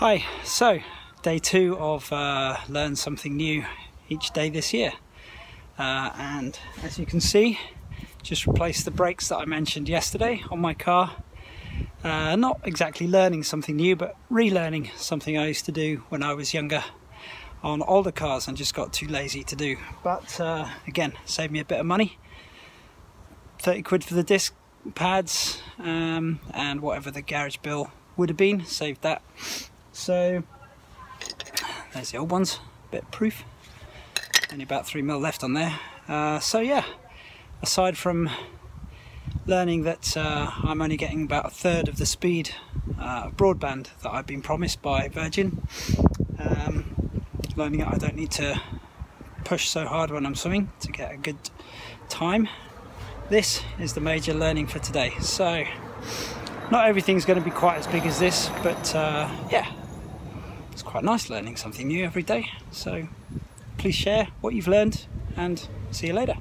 Hi, so day 2 of learn something new each day this year, and as you can see, just replaced the brakes that I mentioned yesterday on my car. Not exactly learning something new, but relearning something I used to do when I was younger on older cars and just got too lazy to do. But again, saved me a bit of money, 30 quid for the disc pads, and whatever the garage bill would have been, saved that. So there's the old ones, bit proof, only about 3mm left on there. So yeah, aside from learning that I'm only getting about 1/3 of the speed of broadband that I've been promised by Virgin, learning that I don't need to push so hard when I'm swimming to get a good time, this is the major learning for today. So not everything's going to be quite as big as this, but yeah, it's quite nice learning something new every day. So please share what you've learned, and see you later.